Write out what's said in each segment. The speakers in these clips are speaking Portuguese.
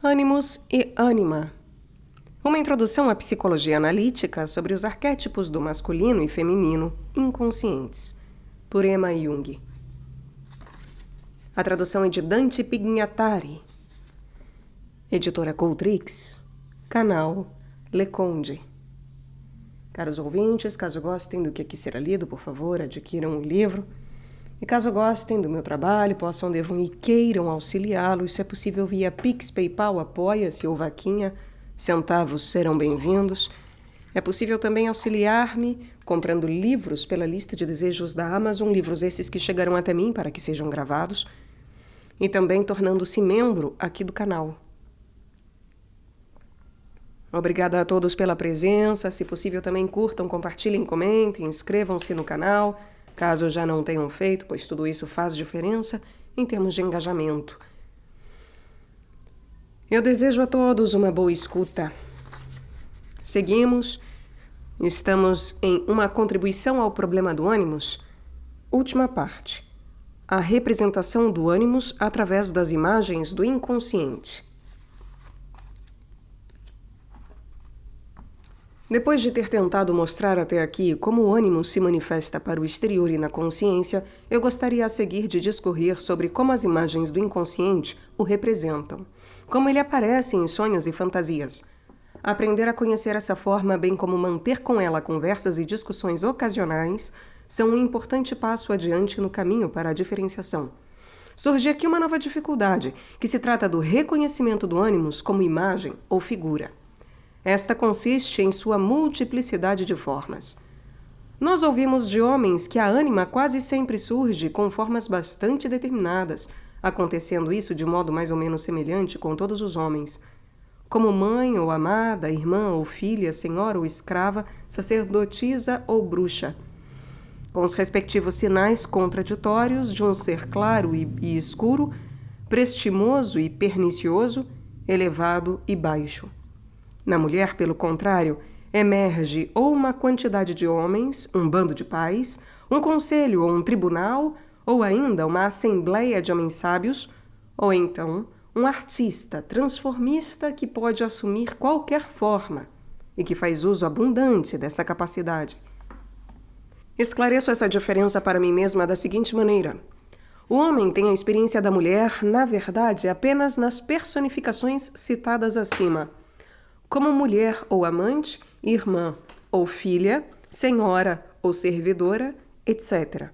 Ânimos e ânima. Uma introdução à psicologia analítica sobre os arquétipos do masculino e feminino inconscientes, por Emma Jung. A tradução é de Dante Pignatari. Editora Coutrix, canal Leconde. Caros ouvintes, caso gostem do que aqui será lido, por favor, adquiram o livro. E caso gostem do meu trabalho, possam, devam e queiram auxiliá-lo, se é possível via Pix, PayPal, Apoia-se ou Vaquinha, centavos serão bem-vindos. É possível também auxiliar-me comprando livros pela lista de desejos da Amazon, livros esses que chegarão até mim para que sejam gravados, e também tornando-se membro aqui do canal. Obrigada a todos pela presença. Se possível, também curtam, compartilhem, comentem, inscrevam-se no canal, caso já não tenham feito, pois tudo isso faz diferença em termos de engajamento. Eu desejo a todos uma boa escuta. Seguimos. Estamos em uma contribuição ao problema do ânimos. Última parte. A representação do ânimos através das imagens do inconsciente. Depois de ter tentado mostrar até aqui como o ânimo se manifesta para o exterior e na consciência, eu gostaria a seguir de discorrer sobre como as imagens do inconsciente o representam, como ele aparece em sonhos e fantasias. Aprender a conhecer essa forma, bem como manter com ela conversas e discussões ocasionais, são um importante passo adiante no caminho para a diferenciação. Surge aqui uma nova dificuldade, que se trata do reconhecimento do ânimos como imagem ou figura. Esta consiste em sua multiplicidade de formas. Nós ouvimos de homens que a ânima quase sempre surge com formas bastante determinadas, acontecendo isso de modo mais ou menos semelhante com todos os homens. Como mãe ou amada, irmã ou filha, senhora ou escrava, sacerdotisa ou bruxa. Com os respectivos sinais contraditórios de um ser claro e escuro, prestimoso e pernicioso, elevado e baixo. Na mulher, pelo contrário, emerge ou uma quantidade de homens, um bando de pais, um conselho ou um tribunal, ou ainda uma assembleia de homens sábios, ou então um artista transformista que pode assumir qualquer forma e que faz uso abundante dessa capacidade. Esclareço essa diferença para mim mesma da seguinte maneira. O homem tem a experiência da mulher, na verdade, apenas nas personificações citadas acima, como mulher ou amante, irmã ou filha, senhora ou servidora, etc.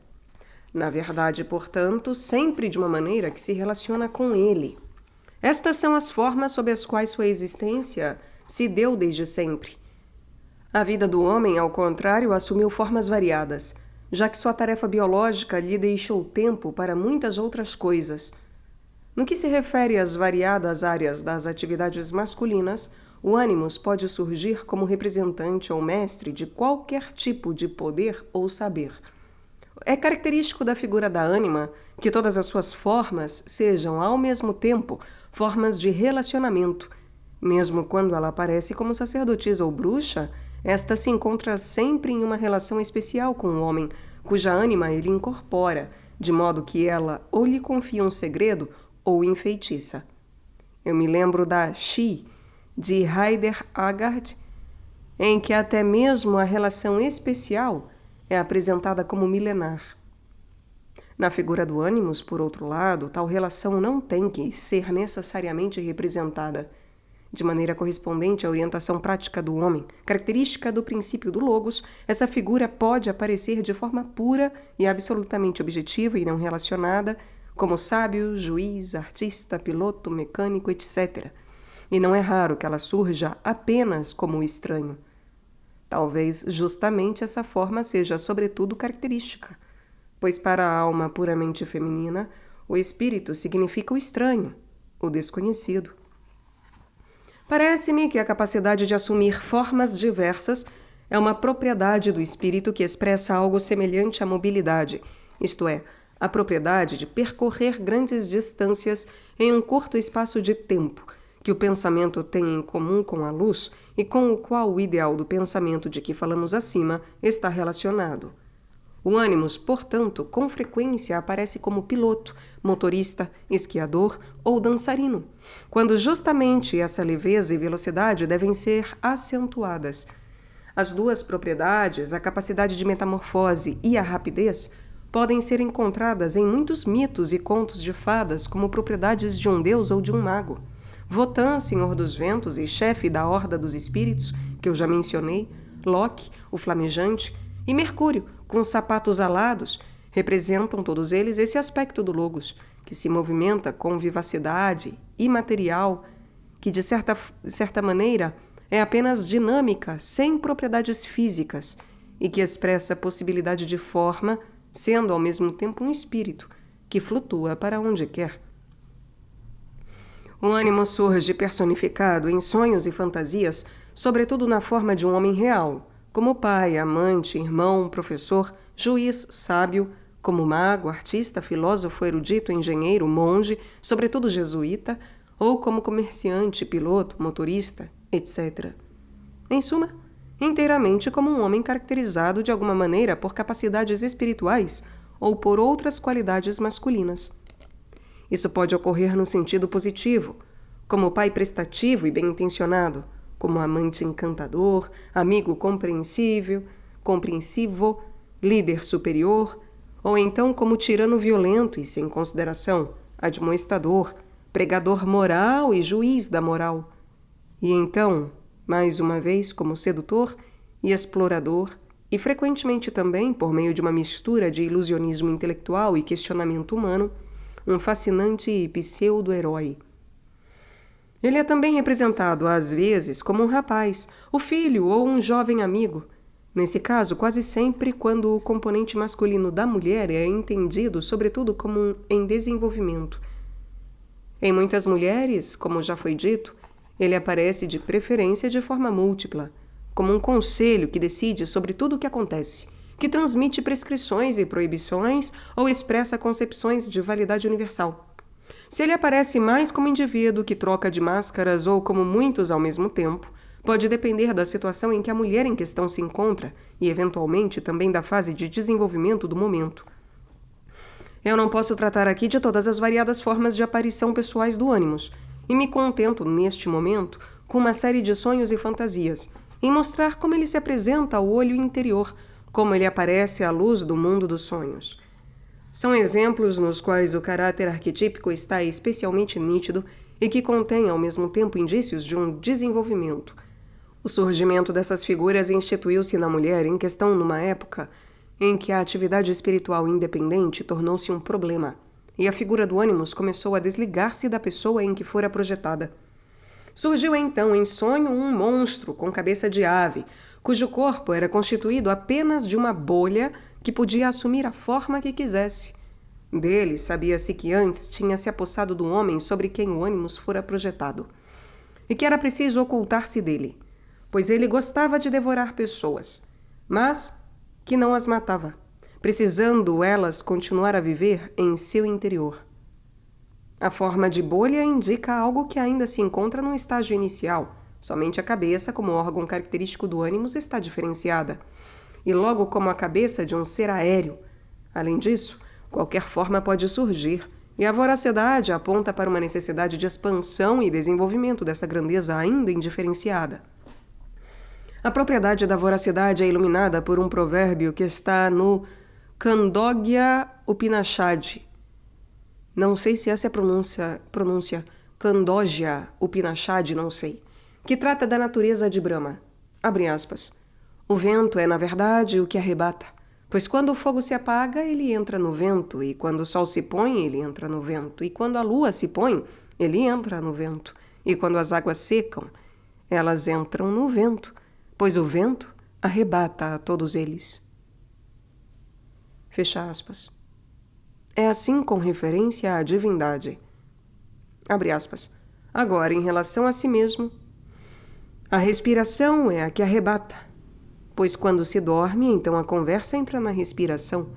Na verdade, portanto, sempre de uma maneira que se relaciona com ele. Estas são as formas sob as quais sua existência se deu desde sempre. A vida do homem, ao contrário, assumiu formas variadas, já que sua tarefa biológica lhe deixou tempo para muitas outras coisas. No que se refere às variadas áreas das atividades masculinas, o ânimos pode surgir como representante ou mestre de qualquer tipo de poder ou saber. É característico da figura da ânima que todas as suas formas sejam, ao mesmo tempo, formas de relacionamento. Mesmo quando ela aparece como sacerdotisa ou bruxa, esta se encontra sempre em uma relação especial com o homem, cuja ânima ele incorpora, de modo que ela ou lhe confia um segredo ou enfeitiça. Eu me lembro da She, de Heidegger, em que até mesmo a relação especial é apresentada como milenar. Na figura do ânimos, por outro lado, tal relação não tem que ser necessariamente representada. De maneira correspondente à orientação prática do homem, característica do princípio do logos, essa figura pode aparecer de forma pura e absolutamente objetiva e não relacionada, como sábio, juiz, artista, piloto, mecânico, etc., e não é raro que ela surja apenas como o estranho. Talvez justamente essa forma seja sobretudo característica, pois para a alma puramente feminina, o espírito significa o estranho, o desconhecido. Parece-me que a capacidade de assumir formas diversas é uma propriedade do espírito que expressa algo semelhante à mobilidade, isto é, a propriedade de percorrer grandes distâncias em um curto espaço de tempo, que o pensamento tem em comum com a luz e com o qual o ideal do pensamento de que falamos acima está relacionado. O ânimos, portanto, com frequência aparece como piloto, motorista, esquiador ou dançarino, quando justamente essa leveza e velocidade devem ser acentuadas. As duas propriedades, a capacidade de metamorfose e a rapidez, podem ser encontradas em muitos mitos e contos de fadas como propriedades de um deus ou de um mago. Wotan, Senhor dos Ventos e chefe da Horda dos Espíritos, que eu já mencionei, Loki, o Flamejante, e Mercúrio, com os sapatos alados, representam todos eles esse aspecto do Logos, que se movimenta com vivacidade imaterial, que de certa maneira é apenas dinâmica, sem propriedades físicas, e que expressa possibilidade de forma, sendo ao mesmo tempo um espírito, que flutua para onde quer. O ânimo surge personificado em sonhos e fantasias, sobretudo na forma de um homem real, como pai, amante, irmão, professor, juiz, sábio, como mago, artista, filósofo, erudito, engenheiro, monge, sobretudo jesuíta, ou como comerciante, piloto, motorista, etc. Em suma, inteiramente como um homem caracterizado de alguma maneira por capacidades espirituais ou por outras qualidades masculinas. Isso pode ocorrer no sentido positivo, como pai prestativo e bem-intencionado, como amante encantador, amigo compreensivo, líder superior, ou então como tirano violento e sem consideração, admoestador, pregador moral e juiz da moral. E então, mais uma vez, como sedutor e explorador, e frequentemente também por meio de uma mistura de ilusionismo intelectual e questionamento humano, um fascinante pseudo-herói. Ele é também representado, às vezes, como um rapaz, o filho ou um jovem amigo. Nesse caso, quase sempre quando o componente masculino da mulher é entendido, sobretudo, como em desenvolvimento. Em muitas mulheres, como já foi dito, ele aparece de preferência de forma múltipla, como um conselho que decide sobre tudo o que acontece, que transmite prescrições e proibições ou expressa concepções de validade universal. Se ele aparece mais como indivíduo que troca de máscaras ou como muitos ao mesmo tempo, pode depender da situação em que a mulher em questão se encontra e, eventualmente, também da fase de desenvolvimento do momento. Eu não posso tratar aqui de todas as variadas formas de aparição pessoais do ânimos, e me contento, neste momento, com uma série de sonhos e fantasias, em mostrar como ele se apresenta ao olho interior, como ele aparece à luz do mundo dos sonhos. São exemplos nos quais o caráter arquetípico está especialmente nítido e que contém ao mesmo tempo indícios de um desenvolvimento. O surgimento dessas figuras instituiu-se na mulher em questão numa época em que a atividade espiritual independente tornou-se um problema, e a figura do ânimos começou a desligar-se da pessoa em que fora projetada. Surgiu então em sonho um monstro com cabeça de ave, cujo corpo era constituído apenas de uma bolha que podia assumir a forma que quisesse. Dele sabia-se que antes tinha se apossado do homem sobre quem o ânimos fora projetado, e que era preciso ocultar-se dele, pois ele gostava de devorar pessoas, mas que não as matava, precisando elas continuar a viver em seu interior. A forma de bolha indica algo que ainda se encontra no estágio inicial. Somente a cabeça, como órgão característico do ânimos, está diferenciada, e logo como a cabeça de um ser aéreo. Além disso, qualquer forma pode surgir, e a voracidade aponta para uma necessidade de expansão e desenvolvimento dessa grandeza ainda indiferenciada. A propriedade da voracidade é iluminada por um provérbio que está no Khandogya Upanishad. Não sei se essa é a pronúncia Khandogya Upanishad, não sei, que trata da natureza de Brahma. Abre aspas. O vento é, na verdade, o que arrebata, pois quando o fogo se apaga, ele entra no vento, e quando o sol se põe, ele entra no vento, e quando a lua se põe, ele entra no vento, e quando as águas secam, elas entram no vento, pois o vento arrebata a todos eles. Fecha aspas. É assim com referência à divindade. Abre aspas. Agora, em relação a si mesmo, a respiração é a que arrebata, pois quando se dorme, então a conversa entra na respiração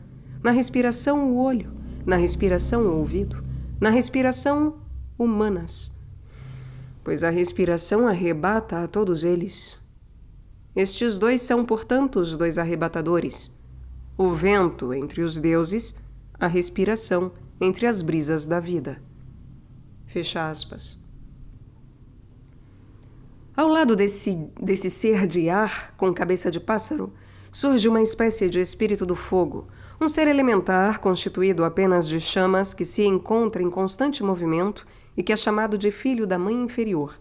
o olho, na respiração o ouvido, na respiração humanas, pois a respiração arrebata a todos eles. Estes dois são, portanto, os dois arrebatadores. o vento entre os deuses, a respiração entre as brisas da vida. Fecha aspas. Ao lado desse ser de ar com cabeça de pássaro, surge uma espécie de espírito do fogo, um ser elementar constituído apenas de chamas que se encontra em constante movimento e que é chamado de filho da mãe inferior.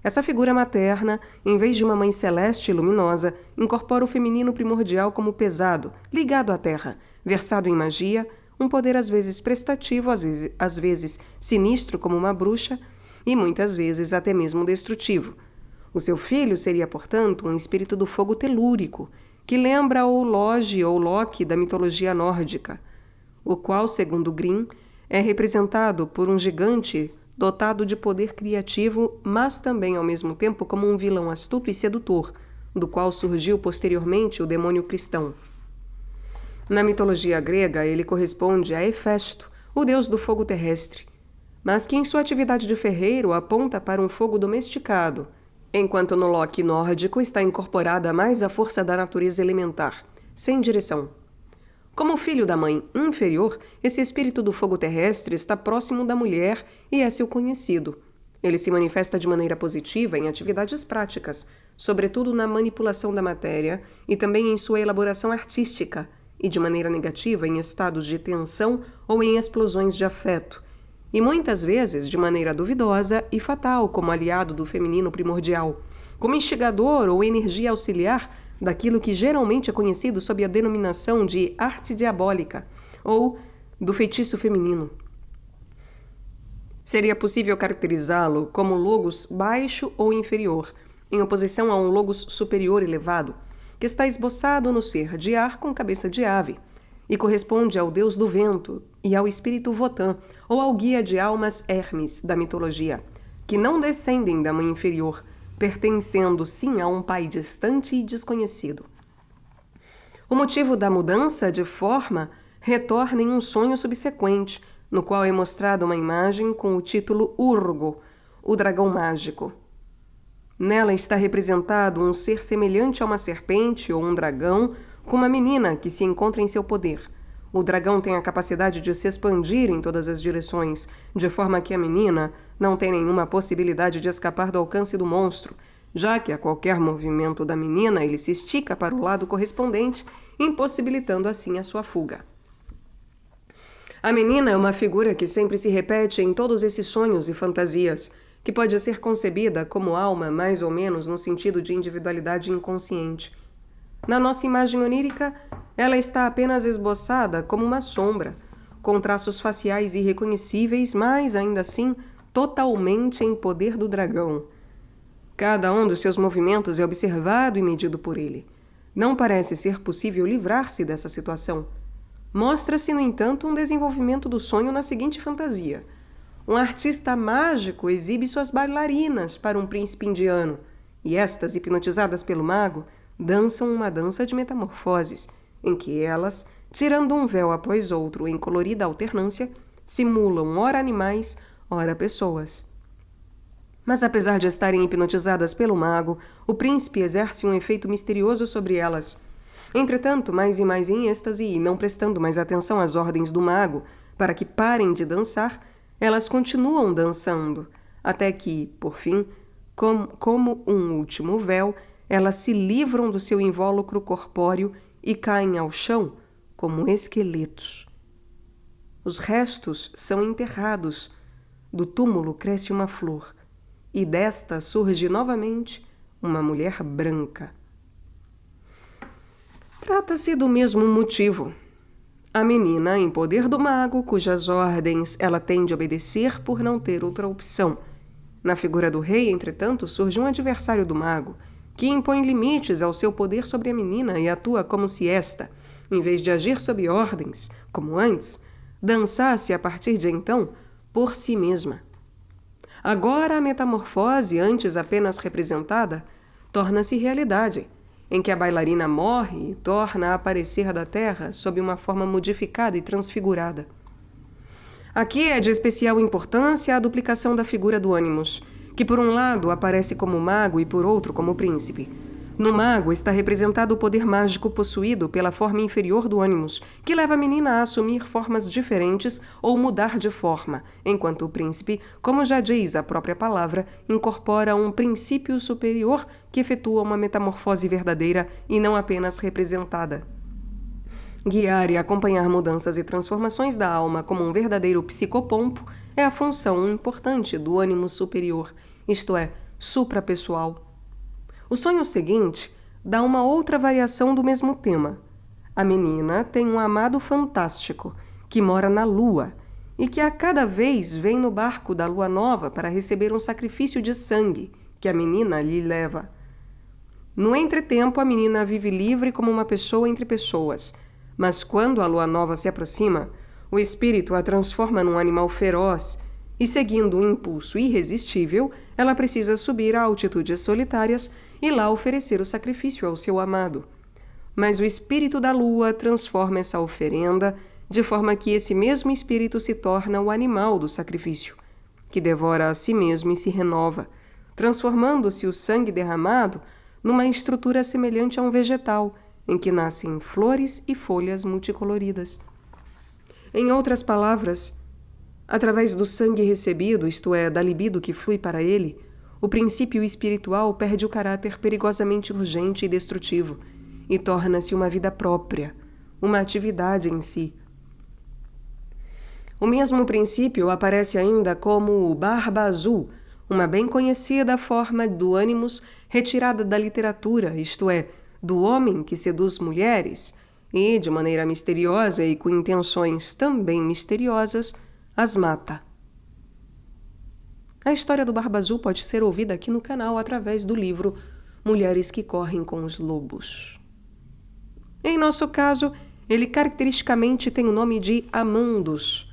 Essa figura materna, em vez de uma mãe celeste e luminosa, incorpora o feminino primordial como pesado, ligado à terra, versado em magia, um poder às vezes prestativo, às vezes sinistro como uma bruxa e muitas vezes até mesmo destrutivo. O seu filho seria, portanto, um espírito do fogo telúrico, que lembra o Logi ou Loki da mitologia nórdica, o qual, segundo Grimm, é representado por um gigante dotado de poder criativo, mas também ao mesmo tempo como um vilão astuto e sedutor, do qual surgiu posteriormente o demônio cristão. Na mitologia grega, ele corresponde a Hefesto, o deus do fogo terrestre, mas que em sua atividade de ferreiro aponta para um fogo domesticado, enquanto no Loki nórdico está incorporada mais a força da natureza elementar, sem direção. Como filho da mãe inferior, esse espírito do fogo terrestre está próximo da mulher e é seu conhecido. Ele se manifesta de maneira positiva em atividades práticas, sobretudo na manipulação da matéria e também em sua elaboração artística, e de maneira negativa em estados de tensão ou em explosões de afeto, e muitas vezes de maneira duvidosa e fatal como aliado do feminino primordial, como instigador ou energia auxiliar daquilo que geralmente é conhecido sob a denominação de arte diabólica ou do feitiço feminino. Seria possível caracterizá-lo como logos baixo ou inferior, em oposição a um logos superior elevado, que está esboçado no ser de ar com cabeça de ave, e corresponde ao deus do vento e ao espírito Votan, ou ao guia de almas Hermes da mitologia, que não descendem da mãe inferior, pertencendo sim a um pai distante e desconhecido. O motivo da mudança de forma retorna em um sonho subsequente, no qual é mostrada uma imagem com o título Urgo, o dragão mágico. Nela está representado um ser semelhante a uma serpente ou um dragão, com uma menina que se encontra em seu poder. O dragão tem a capacidade de se expandir em todas as direções, de forma que a menina não tem nenhuma possibilidade de escapar do alcance do monstro, já que a qualquer movimento da menina ele se estica para o lado correspondente, impossibilitando assim a sua fuga. A menina é uma figura que sempre se repete em todos esses sonhos e fantasias, que pode ser concebida como alma mais ou menos no sentido de individualidade inconsciente. Na nossa imagem onírica, ela está apenas esboçada como uma sombra, com traços faciais irreconhecíveis, mas ainda assim totalmente em poder do dragão. Cada um dos seus movimentos é observado e medido por ele. Não parece ser possível livrar-se dessa situação. Mostra-se, no entanto, um desenvolvimento do sonho na seguinte fantasia. Um artista mágico exibe suas bailarinas para um príncipe indiano, e estas, hipnotizadas pelo mago, dançam uma dança de metamorfoses, em que elas, tirando um véu após outro em colorida alternância, simulam ora animais, ora pessoas. Mas apesar de estarem hipnotizadas pelo mago, o príncipe exerce um efeito misterioso sobre elas. Entretanto, mais e mais em êxtase e não prestando mais atenção às ordens do mago para que parem de dançar, elas continuam dançando, até que, por fim, como um último véu, elas se livram do seu invólucro corpóreo e caem ao chão como esqueletos. Os restos são enterrados. Do túmulo cresce uma flor, e desta surge novamente uma mulher branca. Trata-se do mesmo motivo. A menina em poder do mago, cujas ordens ela tem de obedecer por não ter outra opção. Na figura do rei, entretanto, surge um adversário do mago, que impõe limites ao seu poder sobre a menina e atua como se esta, em vez de agir sob ordens, como antes, dançasse a partir de então por si mesma. Agora a metamorfose, antes apenas representada, torna-se realidade, em que a bailarina morre e torna a aparecer da terra sob uma forma modificada e transfigurada. Aqui é de especial importância a duplicação da figura do Animus, que por um lado aparece como mago e por outro como príncipe. No mago está representado o poder mágico possuído pela forma inferior do ânimos, que leva a menina a assumir formas diferentes ou mudar de forma, enquanto o príncipe, como já diz a própria palavra, incorpora um princípio superior que efetua uma metamorfose verdadeira e não apenas representada. Guiar e acompanhar mudanças e transformações da alma como um verdadeiro psicopompo é a função importante do ânimo superior, isto é, suprapessoal. O sonho seguinte dá uma outra variação do mesmo tema. A menina tem um amado fantástico que mora na lua e que a cada vez vem no barco da lua nova para receber um sacrifício de sangue que a menina lhe leva. No entretempo, a menina vive livre como uma pessoa entre pessoas, mas quando a lua nova se aproxima, o espírito a transforma num animal feroz e, seguindo um impulso irresistível, ela precisa subir a altitudes solitárias e lá oferecer o sacrifício ao seu amado. Mas o espírito da lua transforma essa oferenda de forma que esse mesmo espírito se torna o animal do sacrifício, que devora a si mesmo e se renova, transformando-se o sangue derramado numa estrutura semelhante a um vegetal, em que nascem flores e folhas multicoloridas. Em outras palavras, através do sangue recebido, isto é, da libido que flui para ele, o princípio espiritual perde o caráter perigosamente urgente e destrutivo e torna-se uma vida própria, uma atividade em si. O mesmo princípio aparece ainda como o barba azul, uma bem conhecida forma do ânimos retirada da literatura, isto é, do homem que seduz mulheres e, de maneira misteriosa e com intenções também misteriosas, as mata. A história do Barba Azul pode ser ouvida aqui no canal através do livro Mulheres que Correm com os Lobos. Em nosso caso, ele caracteristicamente tem o nome de Amandos.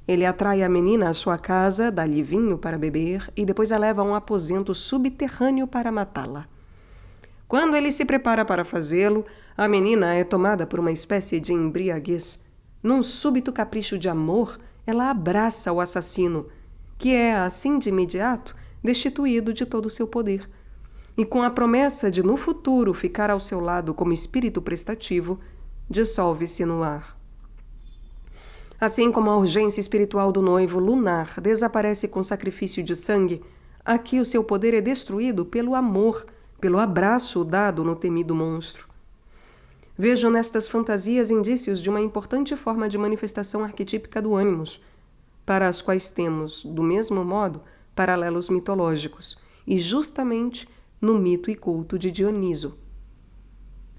Ele atrai a menina à sua casa, dá-lhe vinho para beber e depois a leva a um aposento subterrâneo para matá-la. Quando ele se prepara para fazê-lo, a menina é tomada por uma espécie de embriaguez. Num súbito capricho de amor, ela abraça o assassino, que é, assim de imediato, destituído de todo o seu poder. E com a promessa de, no futuro, ficar ao seu lado como espírito prestativo, dissolve-se no ar. Assim como a urgência espiritual do noivo lunar desaparece com sacrifício de sangue, aqui o seu poder é destruído pelo amor, pelo abraço dado no temido monstro. Vejo nestas fantasias indícios de uma importante forma de manifestação arquetípica do ânimos, para as quais temos, do mesmo modo, paralelos mitológicos, e justamente no mito e culto de Dioniso.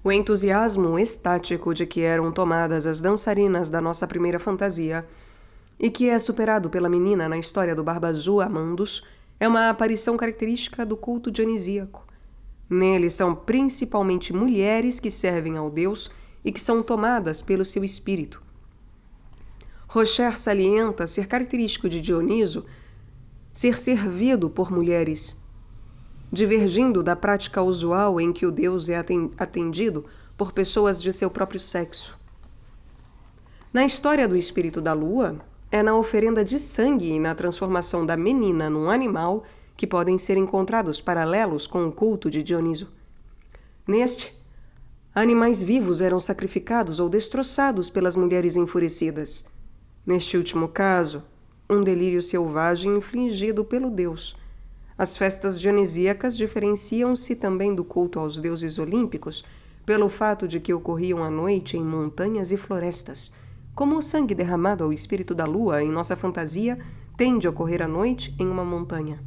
O entusiasmo estático de que eram tomadas as dançarinas da nossa primeira fantasia, e que é superado pela menina na história do Barba Azul Amandos, é uma aparição característica do culto dionisíaco. Nele são principalmente mulheres que servem ao deus e que são tomadas pelo seu espírito. Rocher salienta ser característico de Dioniso ser servido por mulheres, divergindo da prática usual em que o deus é atendido por pessoas de seu próprio sexo. Na história do espírito da lua, é na oferenda de sangue e na transformação da menina num animal que podem ser encontrados paralelos com o culto de Dioniso. Neste, animais vivos eram sacrificados ou destroçados pelas mulheres enfurecidas. Neste último caso, um delírio selvagem infligido pelo deus. As festas dionisíacas diferenciam-se também do culto aos deuses olímpicos pelo fato de que ocorriam à noite em montanhas e florestas, como o sangue derramado ao espírito da lua em nossa fantasia tende a ocorrer à noite em uma montanha.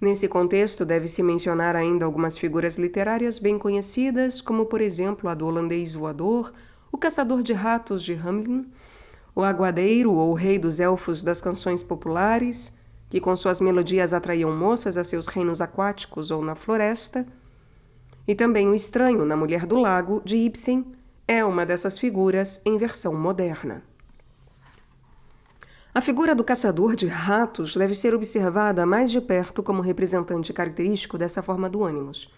Nesse contexto, deve-se mencionar ainda algumas figuras literárias bem conhecidas, como, por exemplo, a do holandês voador, o caçador de ratos de Hamelin, o aguadeiro ou rei dos elfos das canções populares, que com suas melodias atraíam moças a seus reinos aquáticos ou na floresta, e também o estranho na Mulher do Lago, de Ibsen, é uma dessas figuras em versão moderna. A figura do caçador de ratos deve ser observada mais de perto como representante característico dessa forma do ânimos.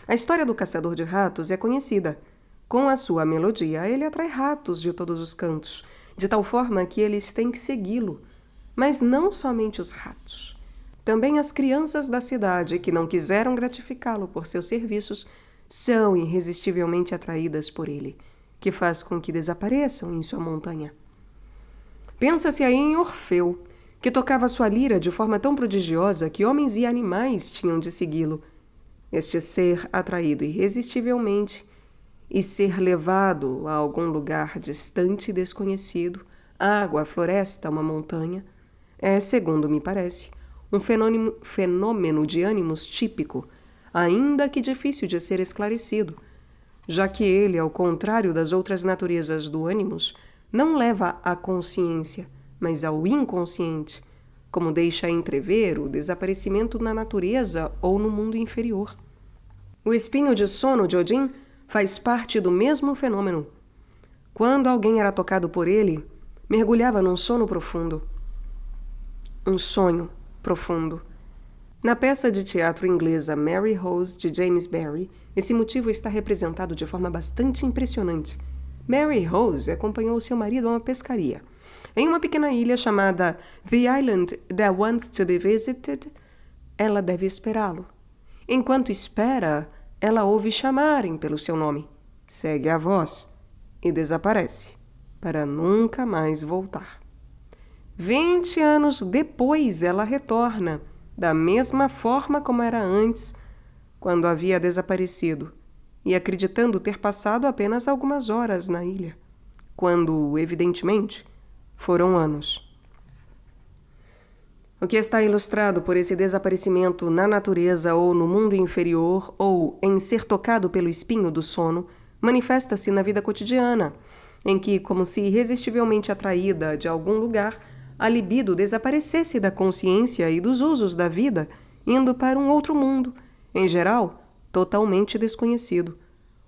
A história do caçador de ratos é conhecida. Com a sua melodia, ele atrai ratos de todos os cantos, de tal forma que eles têm que segui-lo. Mas não somente os ratos. Também as crianças da cidade que não quiseram gratificá-lo por seus serviços são irresistivelmente atraídas por ele, que faz com que desapareçam em sua montanha. Pensa-se aí em Orfeu, que tocava sua lira de forma tão prodigiosa que homens e animais tinham de segui-lo. Este ser atraído irresistivelmente e ser levado a algum lugar distante e desconhecido, água, floresta, uma montanha, é, segundo me parece, um fenômeno de ânimos típico, ainda que difícil de ser esclarecido, já que ele, ao contrário das outras naturezas do ânimos, não leva à consciência, mas ao inconsciente, como deixa entrever o desaparecimento na natureza ou no mundo inferior. O espinho de sono de Odin faz parte do mesmo fenômeno. Quando alguém era tocado por ele, mergulhava num sono profundo. Um sonho profundo. Na peça de teatro inglesa Mary Rose, de James Barrie, esse motivo está representado de forma bastante impressionante. Mary Rose acompanhou seu marido a uma pescaria. Em uma pequena ilha chamada The Island That Wants to Be Visited, ela deve esperá-lo. Enquanto espera, ela ouve chamarem pelo seu nome, segue a voz e desaparece, para nunca mais voltar. 20 anos depois ela retorna, da mesma forma como era antes, quando havia desaparecido, e acreditando ter passado apenas algumas horas na ilha, quando, evidentemente, foram anos. O que está ilustrado por esse desaparecimento na natureza ou no mundo inferior ou em ser tocado pelo espinho do sono manifesta-se na vida cotidiana, em que, como se irresistivelmente atraída de algum lugar, a libido desaparecesse da consciência e dos usos da vida, indo para um outro mundo, em geral, totalmente desconhecido.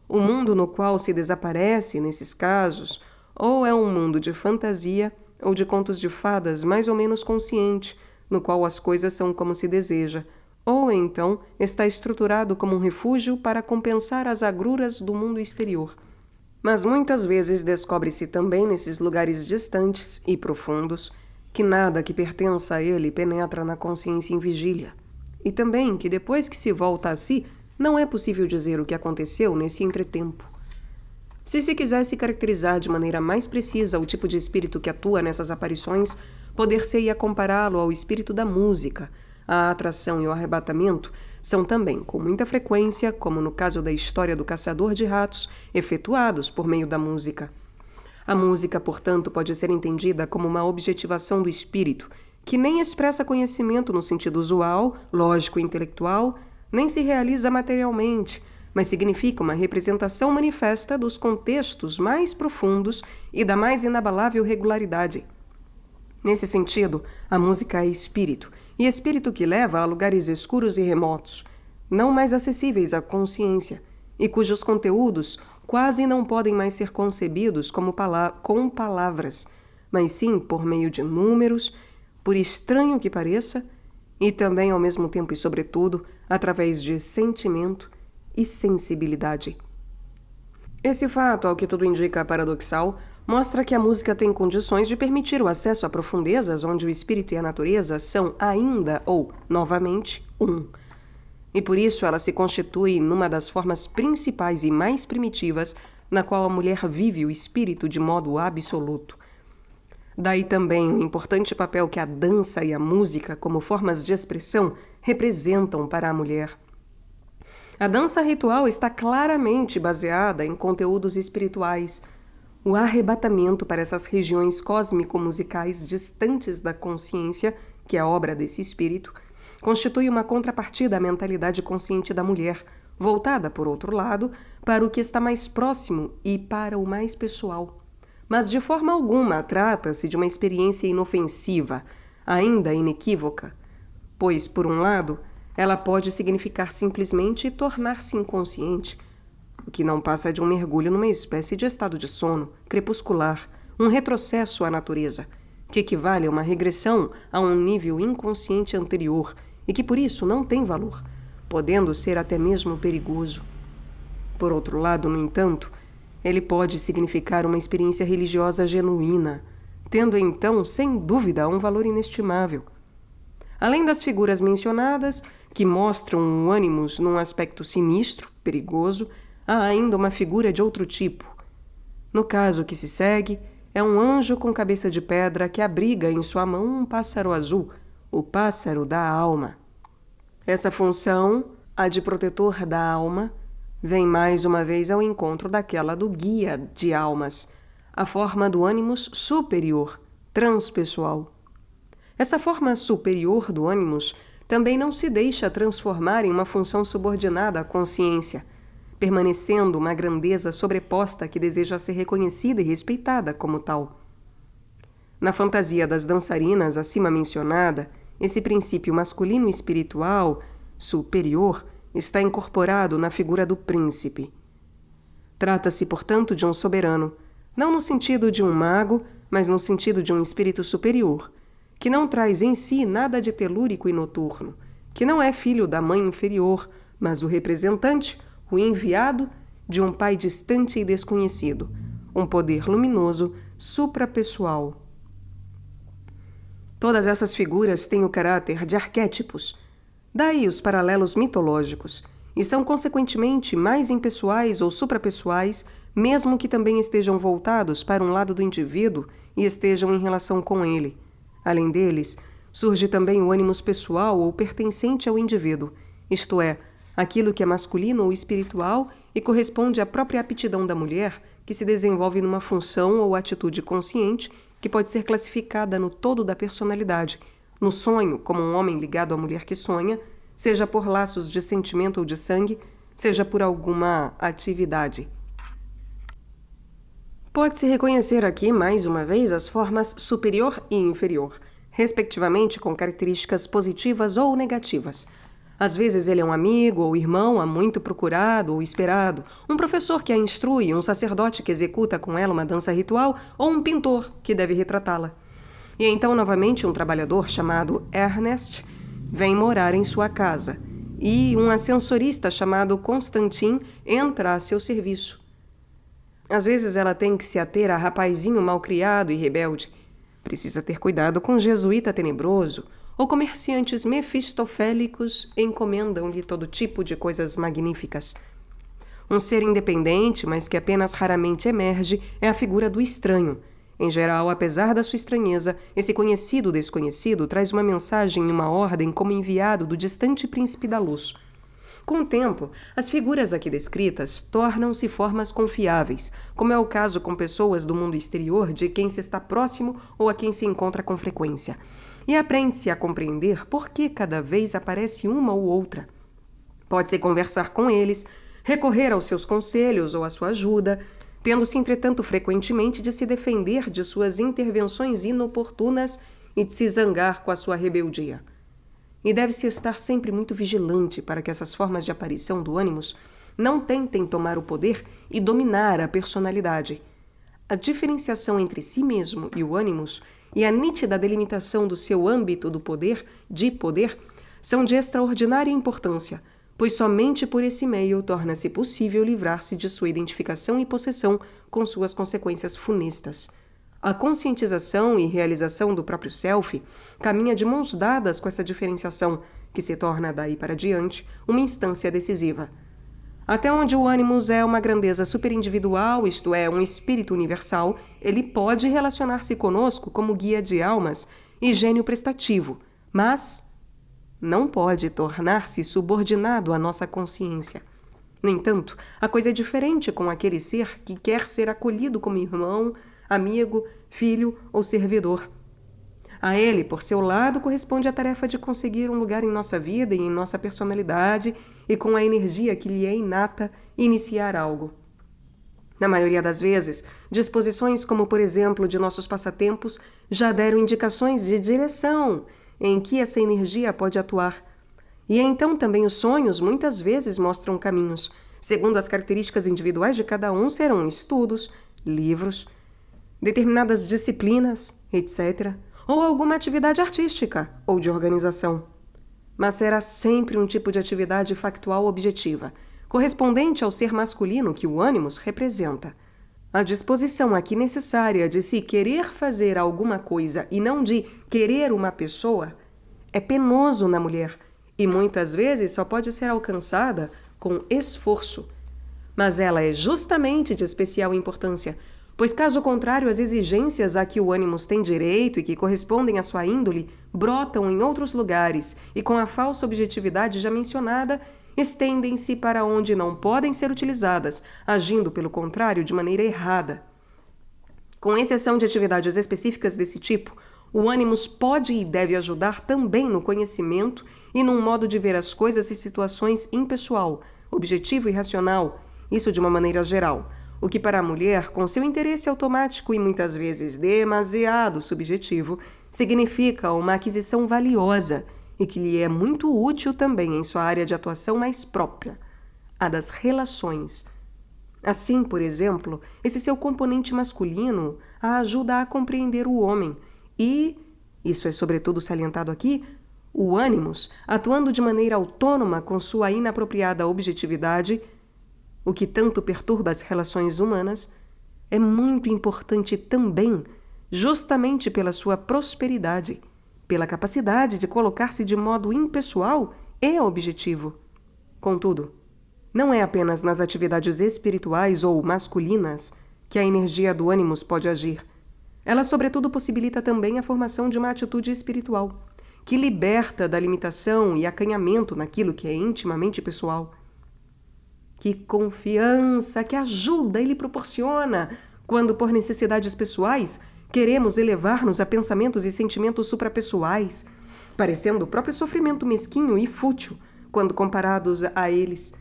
O mundo no qual se desaparece, nesses casos, ou é um mundo de fantasia ou de contos de fadas mais ou menos consciente, no qual as coisas são como se deseja, ou então está estruturado como um refúgio para compensar as agruras do mundo exterior. Mas muitas vezes descobre-se também nesses lugares distantes e profundos que nada que pertença a ele penetra na consciência em vigília, e também que depois que se volta a si, não é possível dizer o que aconteceu nesse entretempo. Se se quisesse caracterizar de maneira mais precisa o tipo de espírito que atua nessas aparições, poder-se-ia compará-lo ao espírito da música. A atração e o arrebatamento são também, com muita frequência, como no caso da história do caçador de ratos, efetuados por meio da música. A música, portanto, pode ser entendida como uma objetivação do espírito, que nem expressa conhecimento no sentido usual, lógico e intelectual, nem se realiza materialmente, mas significa uma representação manifesta dos contextos mais profundos e da mais inabalável regularidade. Nesse sentido, a música é espírito, e espírito que leva a lugares escuros e remotos, não mais acessíveis à consciência, e cujos conteúdos quase não podem mais ser concebidos com palavras, mas sim por meio de números, por estranho que pareça, e também ao mesmo tempo e sobretudo através de sentimento e sensibilidade. Esse fato, ao que tudo indica paradoxal, mostra que a música tem condições de permitir o acesso a profundezas onde o espírito e a natureza são ainda ou, novamente, um. E por isso ela se constitui numa das formas principais e mais primitivas na qual a mulher vive o espírito de modo absoluto. Daí também o importante papel que a dança e a música, como formas de expressão, representam para a mulher. A dança ritual está claramente baseada em conteúdos espirituais. O arrebatamento para essas regiões cósmico-musicais distantes da consciência, que é obra desse espírito, constitui uma contrapartida à mentalidade consciente da mulher, voltada, por outro lado, para o que está mais próximo e para o mais pessoal. Mas de forma alguma trata-se de uma experiência inofensiva, ainda inequívoca, pois, por um lado, ela pode significar simplesmente tornar-se inconsciente, o que não passa de um mergulho numa espécie de estado de sono, crepuscular, um retrocesso à natureza, que equivale a uma regressão a um nível inconsciente anterior e que por isso não tem valor, podendo ser até mesmo perigoso. Por outro lado, no entanto, ele pode significar uma experiência religiosa genuína, tendo então, sem dúvida, um valor inestimável. Além das figuras mencionadas, que mostram o ânimos num aspecto sinistro, perigoso, há ainda uma figura de outro tipo. No caso que se segue, é um anjo com cabeça de pedra que abriga em sua mão um pássaro azul, o pássaro da alma. Essa função, a de protetor da alma, vem mais uma vez ao encontro daquela do guia de almas, a forma do ânimos superior, transpessoal. Essa forma superior do ânimos também não se deixa transformar em uma função subordinada à consciência, permanecendo uma grandeza sobreposta que deseja ser reconhecida e respeitada como tal. Na fantasia das dançarinas acima mencionada, esse princípio masculino espiritual, superior, está incorporado na figura do príncipe. Trata-se, portanto, de um soberano, não no sentido de um mago, mas no sentido de um espírito superior, que não traz em si nada de telúrico e noturno, que não é filho da mãe inferior, mas o representante, o enviado de um pai distante e desconhecido, um poder luminoso, suprapessoal. Todas essas figuras têm o caráter de arquétipos, daí os paralelos mitológicos, e são consequentemente mais impessoais ou suprapessoais, mesmo que também estejam voltados para um lado do indivíduo e estejam em relação com ele. Além deles, surge também o ânimos pessoal ou pertencente ao indivíduo, isto é, aquilo que é masculino ou espiritual e corresponde à própria aptidão da mulher, que se desenvolve numa função ou atitude consciente que pode ser classificada no todo da personalidade, no sonho, como um homem ligado à mulher que sonha, seja por laços de sentimento ou de sangue, seja por alguma atividade. Pode-se reconhecer aqui, mais uma vez, as formas superior e inferior, respectivamente com características positivas ou negativas. Às vezes ele é um amigo ou irmão há muito procurado ou esperado, um professor que a instrui, um sacerdote que executa com ela uma dança ritual ou um pintor que deve retratá-la. E então, novamente, um trabalhador chamado Ernest vem morar em sua casa e um ascensorista chamado Constantin entra a seu serviço. Às vezes ela tem que se ater a rapazinho malcriado e rebelde. Precisa ter cuidado com um jesuíta tenebroso, ou comerciantes mefistofélicos encomendam-lhe todo tipo de coisas magníficas. Um ser independente, mas que apenas raramente emerge, é a figura do estranho. Em geral, apesar da sua estranheza, esse conhecido desconhecido traz uma mensagem e uma ordem como enviado do distante príncipe da luz. Com o tempo, as figuras aqui descritas tornam-se formas confiáveis, como é o caso com pessoas do mundo exterior de quem se está próximo ou a quem se encontra com frequência. E aprende-se a compreender por que cada vez aparece uma ou outra. Pode-se conversar com eles, recorrer aos seus conselhos ou à sua ajuda, tendo-se, entretanto, frequentemente de se defender de suas intervenções inoportunas e de se zangar com a sua rebeldia. E deve-se estar sempre muito vigilante para que essas formas de aparição do ânimos não tentem tomar o poder e dominar a personalidade. A diferenciação entre si mesmo e o ânimos e a nítida delimitação do seu âmbito do poder, de poder, são de extraordinária importância, pois somente por esse meio torna-se possível livrar-se de sua identificação e possessão com suas consequências funestas. A conscientização e realização do próprio self caminha de mãos dadas com essa diferenciação, que se torna daí para diante uma instância decisiva. Até onde o ânimos é uma grandeza superindividual, isto é, um espírito universal, ele pode relacionar-se conosco como guia de almas e gênio prestativo, mas não pode tornar-se subordinado à nossa consciência. No entanto, a coisa é diferente com aquele ser que quer ser acolhido como irmão, amigo, filho ou servidor. A ele, por seu lado, corresponde a tarefa de conseguir um lugar em nossa vida e em nossa personalidade e, com a energia que lhe é inata, iniciar algo. Na maioria das vezes, disposições como, por exemplo, de nossos passatempos já deram indicações de direção em que essa energia pode atuar. E então também os sonhos muitas vezes mostram caminhos. Segundo as características individuais de cada um, serão estudos, livros, determinadas disciplinas, etc., ou alguma atividade artística ou de organização. Mas será sempre um tipo de atividade factual objetiva, correspondente ao ser masculino que o ânimos representa. A disposição aqui necessária de se querer fazer alguma coisa e não de querer uma pessoa é penoso na mulher e muitas vezes só pode ser alcançada com esforço. Mas ela é justamente de especial importância, pois caso contrário as exigências a que o ânimos tem direito e que correspondem à sua índole brotam em outros lugares e com a falsa objetividade já mencionada estendem-se para onde não podem ser utilizadas, agindo pelo contrário de maneira errada. Com exceção de atividades específicas desse tipo, o ânimos pode e deve ajudar também no conhecimento e num modo de ver as coisas e situações impessoal, objetivo e racional, isso de uma maneira geral, o que para a mulher, com seu interesse automático e muitas vezes demasiado subjetivo, significa uma aquisição valiosa e que lhe é muito útil também em sua área de atuação mais própria, a das relações. Assim, por exemplo, esse seu componente masculino a ajuda a compreender o homem e, isso é sobretudo salientado aqui, o ânimos, atuando de maneira autônoma com sua inapropriada objetividade, o que tanto perturba as relações humanas, é muito importante também, justamente pela sua prosperidade, pela capacidade de colocar-se de modo impessoal e objetivo. Contudo, não é apenas nas atividades espirituais ou masculinas que a energia do ânimos pode agir. Ela, sobretudo, possibilita também a formação de uma atitude espiritual, que liberta da limitação e acanhamento naquilo que é intimamente pessoal. Que confiança, que ajuda ele proporciona quando, por necessidades pessoais, queremos elevar-nos a pensamentos e sentimentos suprapessoais, parecendo o próprio sofrimento mesquinho e fútil quando comparados a eles.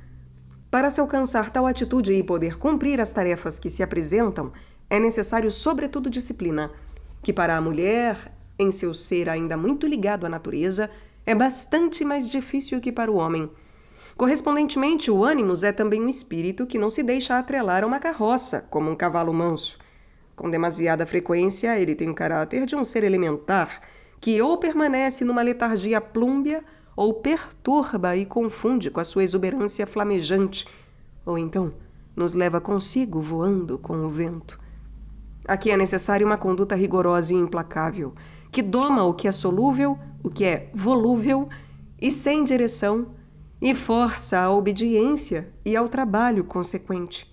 Para se alcançar tal atitude e poder cumprir as tarefas que se apresentam, é necessário, sobretudo, disciplina, que para a mulher, em seu ser ainda muito ligado à natureza, é bastante mais difícil que para o homem. Correspondentemente, o ânimos é também um espírito que não se deixa atrelar a uma carroça, como um cavalo manso. Com demasiada frequência, ele tem o caráter de um ser elementar, que ou permanece numa letargia plúmbia, ou perturba e confunde com a sua exuberância flamejante, ou então nos leva consigo voando com o vento. Aqui é necessária uma conduta rigorosa e implacável, que doma o que é solúvel, o que é volúvel e sem direção, e força a obediência e ao trabalho consequente.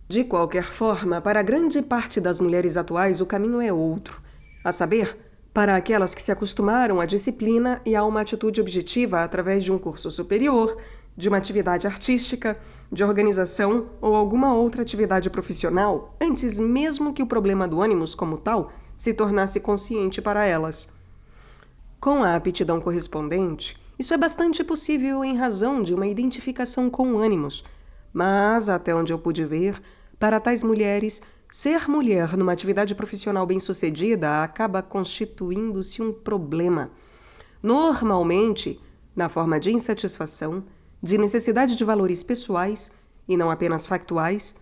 De qualquer forma, para grande parte das mulheres atuais o caminho é outro, a saber, para aquelas que se acostumaram à disciplina e a uma atitude objetiva através de um curso superior, de uma atividade artística, de organização ou alguma outra atividade profissional, antes mesmo que o problema do ânimos como tal se tornasse consciente para elas. Com a aptidão correspondente, isso é bastante possível em razão de uma identificação com o ânimos, mas, até onde eu pude ver, para tais mulheres, ser mulher numa atividade profissional bem-sucedida acaba constituindo-se um problema. Normalmente, na forma de insatisfação, de necessidade de valores pessoais, e não apenas factuais,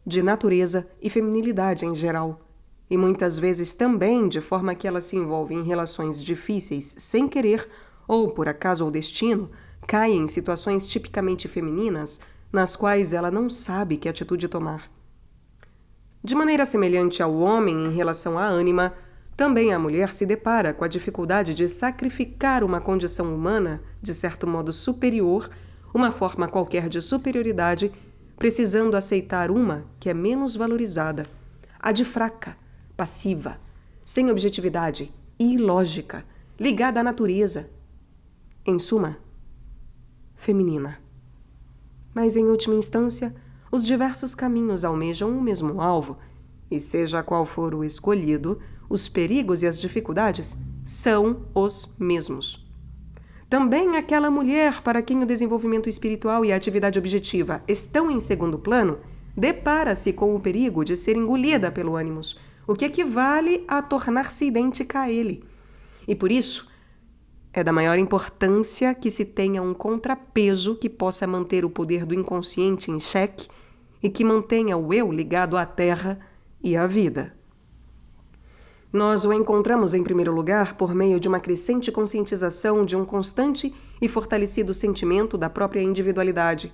de natureza e feminilidade em geral, e muitas vezes também de forma que ela se envolve em relações difíceis sem querer, ou por acaso ou destino, cai em situações tipicamente femininas nas quais ela não sabe que atitude tomar. De maneira semelhante ao homem em relação à ânima, também a mulher se depara com a dificuldade de sacrificar uma condição humana, de certo modo superior, uma forma qualquer de superioridade, precisando aceitar uma que é menos valorizada, a de fraca, passiva, sem objetividade e ilógica, ligada à natureza. Em suma, feminina. Mas, em última instância, os diversos caminhos almejam o mesmo alvo, e seja qual for o escolhido, os perigos e as dificuldades são os mesmos. Também aquela mulher para quem o desenvolvimento espiritual e a atividade objetiva estão em segundo plano, depara-se com o perigo de ser engolida pelo ânimos, o que equivale a tornar-se idêntica a ele. E por isso, é da maior importância que se tenha um contrapeso que possa manter o poder do inconsciente em xeque e que mantenha o eu ligado à terra e à vida. Nós o encontramos, em primeiro lugar, por meio de uma crescente conscientização de um constante e fortalecido sentimento da própria individualidade.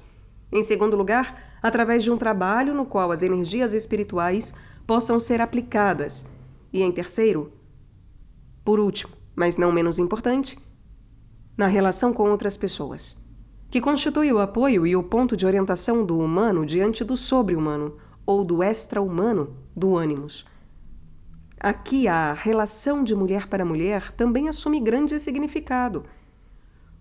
Em segundo lugar, através de um trabalho no qual as energias espirituais possam ser aplicadas. E em terceiro, por último, mas não menos importante, na relação com outras pessoas, que constitui o apoio e o ponto de orientação do humano diante do sobre-humano ou do extra-humano do ânimos. Aqui a relação de mulher para mulher também assume grande significado.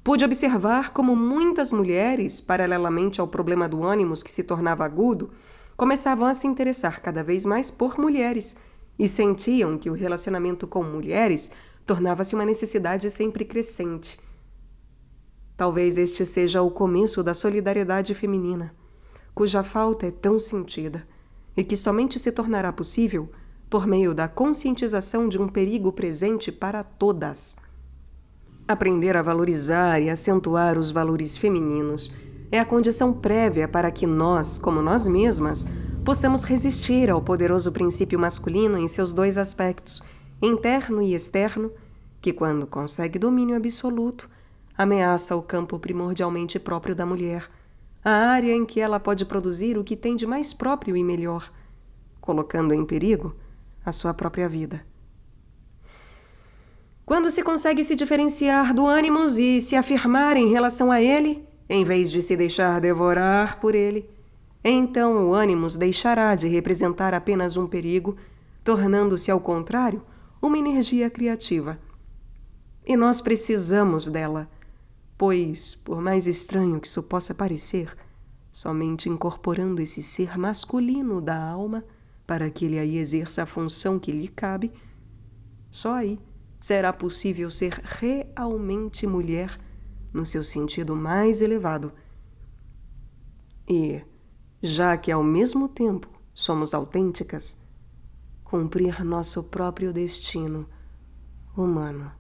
Pude observar como muitas mulheres, paralelamente ao problema do ânimos que se tornava agudo, começavam a se interessar cada vez mais por mulheres e sentiam que o relacionamento com mulheres tornava-se uma necessidade sempre crescente. Talvez este seja o começo da solidariedade feminina, cuja falta é tão sentida e que somente se tornará possível por meio da conscientização de um perigo presente para todas. Aprender a valorizar e acentuar os valores femininos é a condição prévia para que nós, como nós mesmas, possamos resistir ao poderoso princípio masculino em seus dois aspectos, interno e externo, que, quando consegue domínio absoluto, ameaça o campo primordialmente próprio da mulher, a área em que ela pode produzir o que tem de mais próprio e melhor, colocando em perigo a sua própria vida. Quando se consegue se diferenciar do ânimos e se afirmar em relação a ele, em vez de se deixar devorar por ele, então o ânimos deixará de representar apenas um perigo, tornando-se, ao contrário, uma energia criativa. E nós precisamos dela, pois, por mais estranho que isso possa parecer, somente incorporando esse ser masculino da alma para que ele aí exerça a função que lhe cabe, só aí será possível ser realmente mulher no seu sentido mais elevado. E, já que ao mesmo tempo somos autênticas, cumprir nosso próprio destino humano.